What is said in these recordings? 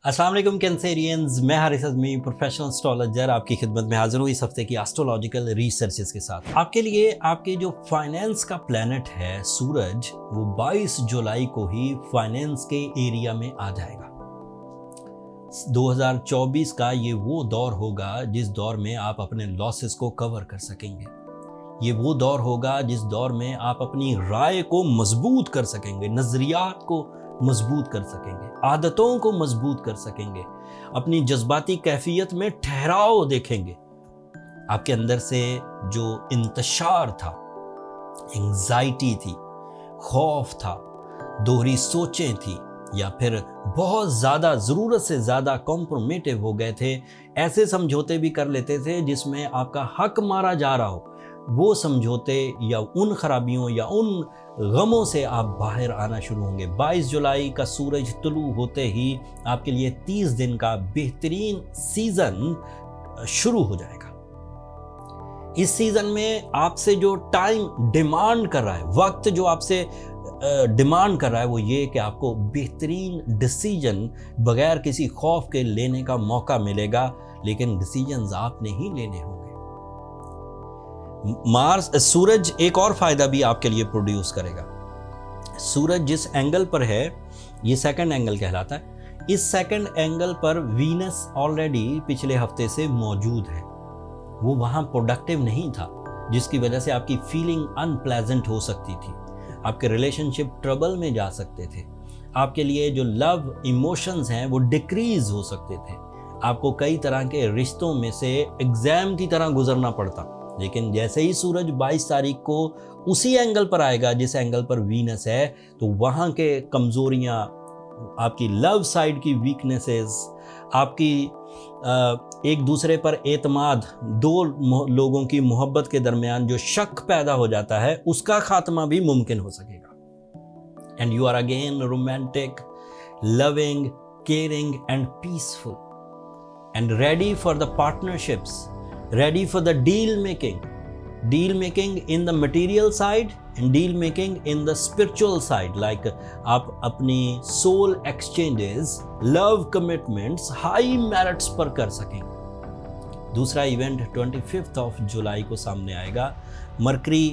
अस्सलाम वालेकुम कैंसेरियंस, मैं हारिस अज़मी प्रोफेशनल एस्ट्रोलॉजर आपकी खिदमत में हाजिर हूँ इस हफ्ते की एस्ट्रोलॉजिकल रिसर्चेस के साथ। आपके लिए आपके जो फाइनेंस का प्लैनेट है सूरज, वो 22 जुलाई को ही फाइनेंस के एरिया में आ जाएगा। 2024 का ये वो दौर होगा जिस दौर में आप अपने लॉसेस को कवर कर सकेंगे। ये वो दौर होगा जिस दौर में आप अपनी राय को मजबूत कर सकेंगे, नज़रियात को मजबूत कर सकेंगे, आदतों को मजबूत कर सकेंगे, अपनी जज्बाती कैफियत में ठहराव देखेंगे। आपके अंदर से जो इंतशार था, एंजाइटी थी, खौफ था, दोहरी सोचें थी, या फिर बहुत ज़्यादा ज़रूरत से ज़्यादा कॉम्प्रोमेटिव हो गए थे, ऐसे समझौते भी कर लेते थे जिसमें आपका हक मारा जा रहा हो, वो समझौते या उन खराबियों या उन गमों से आप बाहर आना शुरू होंगे। 22 जुलाई का सूरज तुलू होते ही आपके लिए 30 दिन का बेहतरीन सीज़न शुरू हो जाएगा। इस सीज़न में आपसे जो टाइम डिमांड कर रहा है, वक्त जो आपसे डिमांड कर रहा है, वो ये कि आपको बेहतरीन डिसीजन बगैर किसी खौफ के लेने का मौका मिलेगा, लेकिन डिसीजंस आपने ही लेने होंगे। सूरज एक और फायदा भी आपके लिए प्रोड्यूस करेगा। सूरज जिस एंगल पर है, ये सेकंड एंगल कहलाता है। इस सेकंड एंगल पर वीनस ऑलरेडी पिछले हफ्ते से मौजूद है। वो वहां प्रोडक्टिव नहीं था, जिसकी वजह से आपकी फीलिंग अनप्लेजेंट हो सकती थी, आपके रिलेशनशिप ट्रबल में जा सकते थे, आपके लिए जो लव इमोशंस हैं वो डिक्रीज हो सकते थे, आपको कई तरह के रिश्तों में से एग्जाम की तरह गुजरना पड़ता। लेकिन जैसे ही सूरज 22 तारीख को उसी एंगल पर आएगा जिस एंगल पर वीनस है, तो वहाँ के कमज़ोरियाँ, आपकी लव साइड की वीकनेसेस, आपकी एक दूसरे पर एतमाद, दो लोगों की मोहब्बत के दरमियान जो शक पैदा हो जाता है, उसका खात्मा भी मुमकिन हो सकेगा। And you are again romantic, loving, caring and peaceful and ready for the partnerships, ready for the deal making in the material side and deal making in the spiritual side, like आप अपनी soul exchanges, love commitments high merits पर कर सकेंगे। दूसरा event 25th of जुलाई को सामने आएगा। Mercury,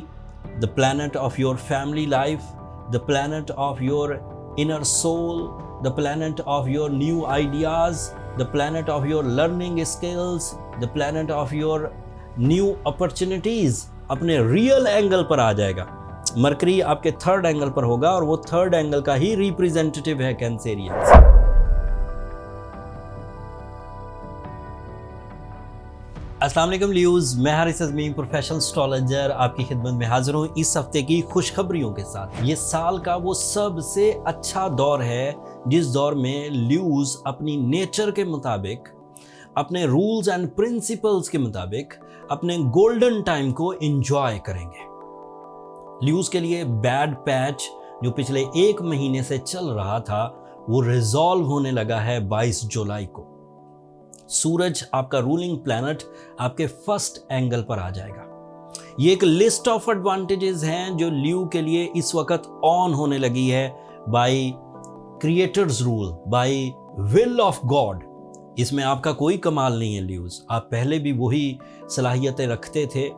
the planet of your family life, the planet of your inner soul, the planet of your new ideas, the planet of your learning skills, the planet of your new opportunities अपने real angle पर आ जाएगा। Mercury आपके third angle पर होगा और वो third angle का ही representative है कैंसेरियंस। अस्सलाम वालेकुम लियोज़, मैं हारिस अज़मी प्रोफेशनल एस्ट्रोलॉजर आपकी खिदमत में हाजिर हूँ इस हफ्ते की खुशखबरियों के साथ। ये साल का वो सबसे अच्छा दौर है जिस दौर में लियोज़ अपनी नेचर के मुताबिक, अपने रूल्स एंड प्रिंसिपल्स के मुताबिक अपने गोल्डन टाइम को एंजॉय करेंगे। लियोज़ के लिए बैड पैच जो पिछले एक महीने से चल रहा था, वो रिजॉल्व होने लगा है 22 जुलाई को। सूरज आपका रूलिंग प्लैनेट आपके फर्स्ट एंगल पर आ जाएगा। ये एक लिस्ट ऑफ एडवांटेजेस हैं जो लियो के लिए इस वक्त ऑन होने लगी है by creators rule, by will of God. इसमें आपका कोई कमाल नहीं है लियोज़, आप पहले भी वही सलाहियतें रखते थे।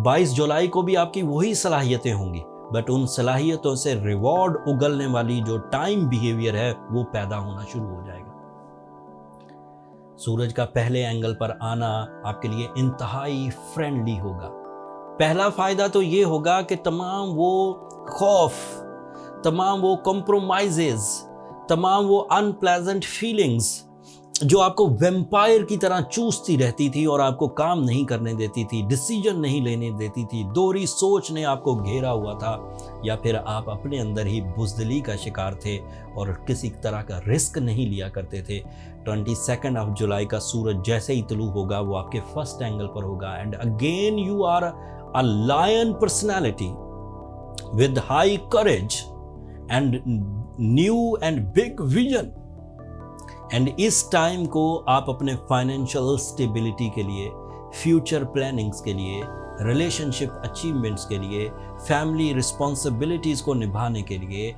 22 जुलाई को भी आपकी वही सलाहियतें होंगी, बट उन सलाहियतों से रिवॉर्ड उगलने वाली जो टाइम बिहेवियर है वो पैदा होना शुरू हो जाएगा। सूरज का पहले एंगल पर आना आपके लिए इंतहाई फ्रेंडली होगा। पहला फ़ायदा तो ये होगा कि तमाम वो खौफ, तमाम वो कॉम्प्रोमाइजेस, तमाम वो अनप्लेजेंट फीलिंग्स जो आपको वैम्पायर की तरह चूसती रहती थी और आपको काम नहीं करने देती थी, डिसीजन नहीं लेने देती थी, दोहरी सोच ने आपको घेरा हुआ था, या फिर आप अपने अंदर ही बुज़दिली का शिकार थे और किसी तरह का रिस्क नहीं लिया करते थे। 22 ऑफ जुलाई का सूरज जैसे ही तुलू होगा वो आपके फर्स्ट एंगल पर होगा। And again you are a lion personality with high courage and new and big vision. And इस टाइम को आप अपने फाइनेंशियल स्टेबिलिटी के लिए, फ्यूचर प्लानिंग्स के लिए, रिलेशनशिप अचीवमेंट्स के लिए, फैमिली रिस्पॉन्सिबिलिटीज़ को निभाने के लिए,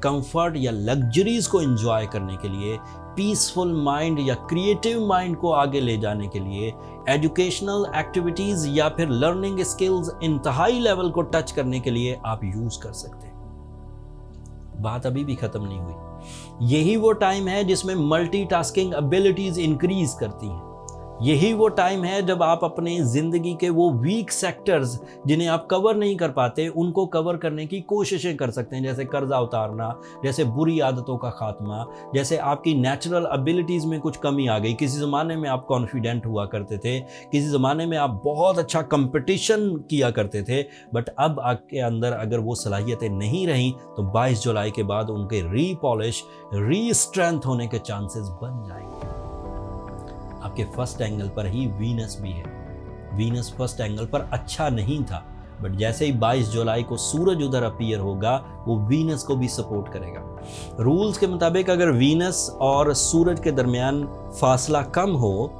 कंफर्ट या लग्जरीज को एंजॉय करने के लिए पीसफुल माइंड या क्रिएटिव माइंड को आगे ले जाने के लिए, एजुकेशनल एक्टिविटीज या फिर लर्निंग स्किल्स इंतहाई लेवल को टच करने के लिए आप यूज कर सकते हैं। बात अभी भी खत्म नहीं हुई। यही वो टाइम है जिसमें मल्टीटास्किंग एबिलिटीज इंक्रीज करती हैं। यही वो टाइम है जब आप अपने जिंदगी के वो वीक सेक्टर्स जिन्हें आप कवर नहीं कर पाते, उनको कवर करने की कोशिशें कर सकते हैं, जैसे कर्जा उतारना, जैसे बुरी आदतों का खात्मा, जैसे आपकी नेचुरल एबिलिटीज़ में कुछ कमी आ गई। किसी ज़माने में आप कॉन्फिडेंट हुआ करते थे, किसी ज़माने में आप बहुत अच्छा कंपटीशन किया करते थे, बट अब आपके अंदर अगर वो सलाहियतें नहीं रहीं तो 22 जुलाई के बाद उनके रीपॉलिश, रीस्ट्रेंथ होने के चांसेस बन जाएंगे। आपके फर्स्ट एंगल पर ही वीनस भी है। वीनस फर्स्ट एंगल पर अच्छा नहीं था, बट जैसे ही 22 जुलाई को सूरज उधर अपीयर होगा, वो वीनस को भी सपोर्ट करेगा। रूल्स के मुताबिक अगर वीनस और सूरज के दरमियान फासला कम हो,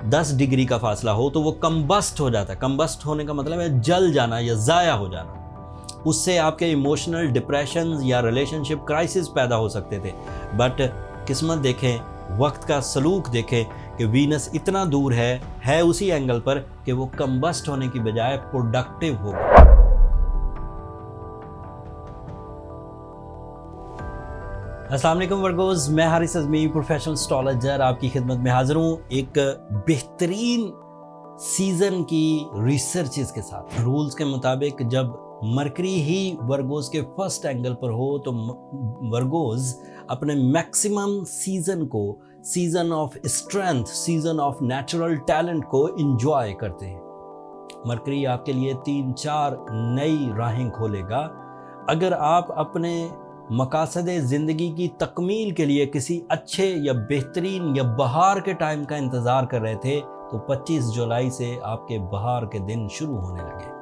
10 डिग्री का फासला हो, तो वो कंबस्ट हो जाता है। कंबस्ट होने का मतलब है जल जाना या ज़ाया हो जाना। उससे आपके इमोशनल डिप्रेशन या रिलेशनशिप क्राइसिस पैदा हो सकते थे। बट किस्मत देखें, वक्त का सलूक देखें कि वीनस इतना दूर है उसी एंगल पर कि वो कंबस्ट होने की बजाय प्रोडक्टिव होगा। अस्सलाम वालेकुम वर्गोज़, मैं हारिस अज़मी, प्रोफेशनल एस्ट्रोलॉजर, आपकी खिदमत में हाजिर हूँ एक बेहतरीन सीजन की रिसर्चेस के साथ। रूल्स के मुताबिक जब मरकरी ही वर्गोज़ के फर्स्ट एंगल पर हो तो वर्गोज़ अपने मैक्सिमम सीजन को, season of strength, season of natural talent को एंजॉय करते हैं। मरकरी आपके लिए 3-4 नई राहें खोलेगा। अगर आप अपने मकासदे ज़िंदगी की तकमील के लिए किसी अच्छे या बेहतरीन या बहार के टाइम का इंतज़ार कर रहे थे, तो 25 जुलाई से आपके बहार के दिन शुरू होने लगे।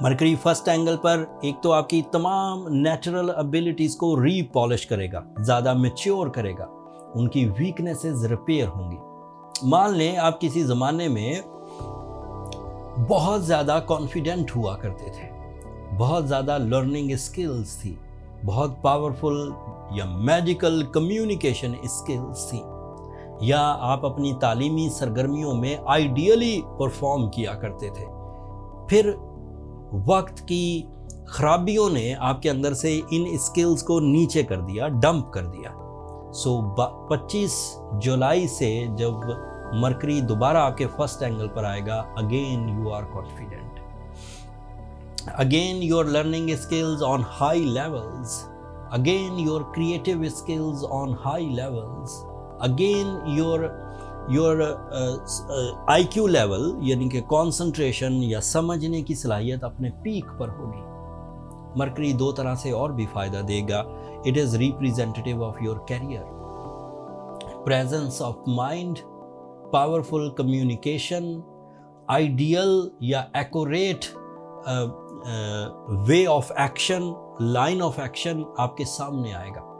मरकरी फर्स्ट एंगल पर एक तो आपकी तमाम नेचुरल एबिलिटीज़ को रीपॉलिश करेगा, ज़्यादा मैच्योर करेगा, उनकी वीकनेसेस रिपेयर होंगी। मान लें आप किसी ज़माने में बहुत ज़्यादा कॉन्फिडेंट हुआ करते थे, बहुत ज़्यादा लर्निंग स्किल्स थी, बहुत पावरफुल या मैजिकल कम्युनिकेशन स्किल्स थी, या आप अपनी तालीमी सरगर्मियों में आइडियली परफॉर्म किया करते थे। फिर वक्त की खराबियों ने आपके अंदर से इन स्किल्स को नीचे कर दिया, डंप कर दिया। 25 जुलाई से जब मरकरी दोबारा आपके फर्स्ट एंगल पर आएगा, again you are confident, again your learning skills on high levels, again your creative skills on high levels, again your IQ level यानी कि कंसंट्रेशन या समझने की सलाहियत अपने पीक पर होगी। मरकरी 2 तरह से और भी फायदा देगा। It is representative of your career, presence of mind, powerful communication, ideal या accurate way of action, line of action आपके सामने आएगा।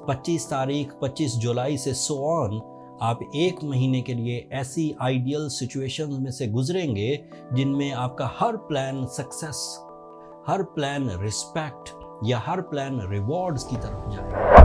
25 जुलाई से सो ऑन आप 1 महीने के लिए ऐसी आइडियल सिचुएशंस में से गुजरेंगे जिनमें आपका हर प्लान सक्सेस, हर प्लान रिस्पेक्ट या हर प्लान रिवॉर्ड्स की तरफ जाएगा।